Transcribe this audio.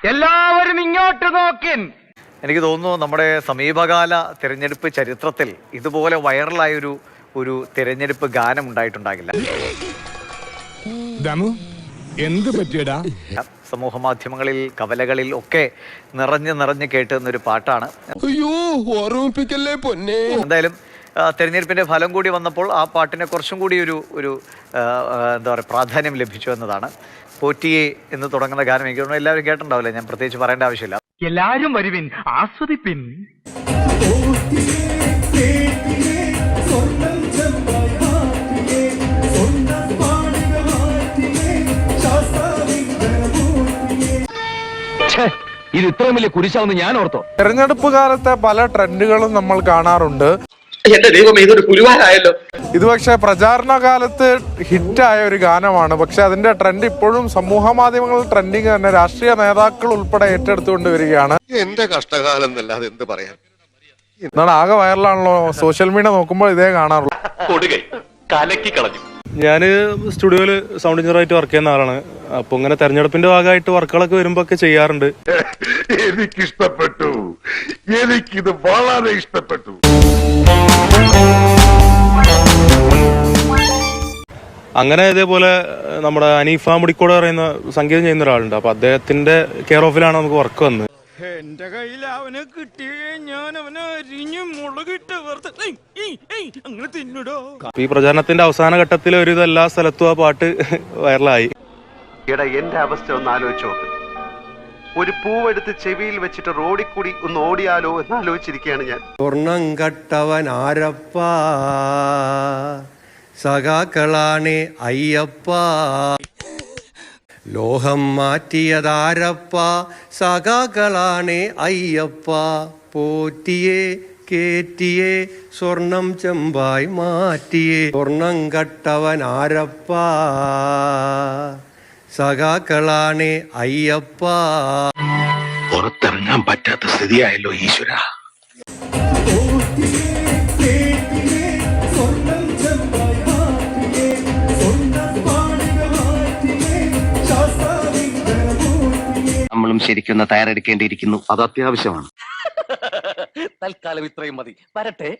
എല്ലാവരും ഇങ്ങോട്ട് നോക്കിൻ. എനിക്ക് തോന്നുന്നു നമ്മുടെ സമീപകാല തിരഞ്ഞെടുപ്പ് ചരിത്രത്തിൽ ഇതുപോലെ വൈറലായൊരു തിരഞ്ഞെടുപ്പ് ഗാനം ഉണ്ടായിട്ടുണ്ടാകില്ല. എന്ത് പറ്റിയടാ? സമൂഹ മാധ്യമങ്ങളിൽ, കവലകളിൽ ഒക്കെ നിറഞ്ഞ് കേട്ടുന്നൊരു പാട്ടാണ്. എന്തായാലും തെരഞ്ഞെടുപ്പിന്റെ ഫലം കൂടി വന്നപ്പോൾ ആ പാട്ടിനെ കുറച്ചും കൂടി ഒരു എന്താ പറയുക പ്രാധാന്യം ലഭിച്ചു എന്നതാണ്. പോറ്റിയെ എന്ന് തുടങ്ങുന്ന ഗാനം എനിക്ക് തോന്നുന്നു എല്ലാവരും കേട്ടിട്ടുണ്ടാവില്ല, ഞാൻ പ്രത്യേകിച്ച് പറയേണ്ട ആവശ്യമില്ല. എല്ലാവരും വരുവിൻ, ആസ്വദിപ്പിൻ. ഇത് ഇത്രയും വലിയ കുരിശാവെന്ന് ഞാൻ ഓർത്തോ? തെരഞ്ഞെടുപ്പ് കാലത്തെ പല ട്രെൻഡുകളും നമ്മൾ കാണാറുണ്ട്. എന്റെ ദൈവം, ഇതൊരു പുലിവാലായല്ലോ. ഇത് പക്ഷേ പ്രചാരണ കാലത്ത് ഹിറ്റായ ഒരു ഗാനമാണ്. പക്ഷെ അതിന്റെ ട്രെൻഡ് ഇപ്പോഴും സമൂഹ മാധ്യമങ്ങളിൽ ട്രെൻഡിങ് തന്നെ രാഷ്ട്രീയ നേതാക്കൾ ഉൾപ്പെടെ ഏറ്റെടുത്തുകൊണ്ട് വരികയാണ്. എന്റെ കഷ്ടകാലം എന്നല്ലാതെ എന്ത് പറയാൻ. എന്നാണ് ആകെ വൈറലാണല്ലോ. സോഷ്യൽ മീഡിയ നോക്കുമ്പോൾ ഇതേ കാണാറുള്ളൂ. ഞാന് സ്റ്റുഡിയോയില് സൗണ്ട് എഞ്ചിനീയറായിട്ട് വർക്ക് ചെയ്യുന്ന ആളാണ്. അപ്പൊ ഇങ്ങനെ തെരഞ്ഞെടുപ്പിന്റെ ഭാഗമായിട്ട് വർക്കുകളൊക്കെ വരുമ്പോ ഒക്കെ ചെയ്യാറുണ്ട്. എനിക്കിഷ്ടപ്പെട്ടു, എനിക്കിത് വളരെ ഇഷ്ടപ്പെട്ടു. അങ്ങനെ ഇതേപോലെ നമ്മുടെ അനീഫ മുടിക്കോട് പറയുന്ന സംഗീതം ചെയ്യുന്ന ഒരാളുണ്ട്. അപ്പൊ അദ്ദേഹത്തിന്റെ കെയർ ഓഫിലാണ് നമുക്ക് വർക്ക് വന്നത്. എന്റെ കയ്യിൽ അവനെ കിട്ടിയേ ഞാൻ അവനെ അരിഞ്ഞ് മുളകിട്ട് അങ്ങനെ തിന്നിടോ. ഈ പ്രചാരണത്തിന്റെ അവസാന ഘട്ടത്തിൽ ഒരു എല്ലാ സ്ഥലത്തും ആ പാട്ട് വൈറലായി. എന്റെ അവസ്ഥ ഒന്ന് ആലോചിച്ച് നോക്ക്. ഒരു പൂവെടുത്ത് ചെവിയിൽ വെച്ചിട്ട് റോഡിൽ കൂടി ഒന്ന് ഓടിയാലോ എന്ന് ആലോചിച്ചിരിക്കുകയാണ് ഞാൻ. സ്വർണം കട്ടവൻ ആരപ്പ, സഖാക്കളാണ് അയ്യപ്പ. ലോഹം മാറ്റിയതാരപ്പ, സഖാക്കളാണ് അയ്യപ്പ. പോറ്റിയെ കേറ്റിയെ സ്വർണം ചെമ്പായി മാറ്റിയെ. സ്വർണം കട്ടവൻ ആരപ്പ, സഖാക്കളാണ് അയ്യപ്പ. പുറത്തിറങ്ങാൻ പറ്റാത്ത സ്ഥിതിയായല്ലോ ഈശ്വര. നമ്മളും ശരിക്കും തയ്യാറെടുക്കേണ്ടിയിരിക്കുന്നു. അത് അത്യാവശ്യമാണ്. തൽക്കാലം ഇത്രയും മതി. വരട്ടെ.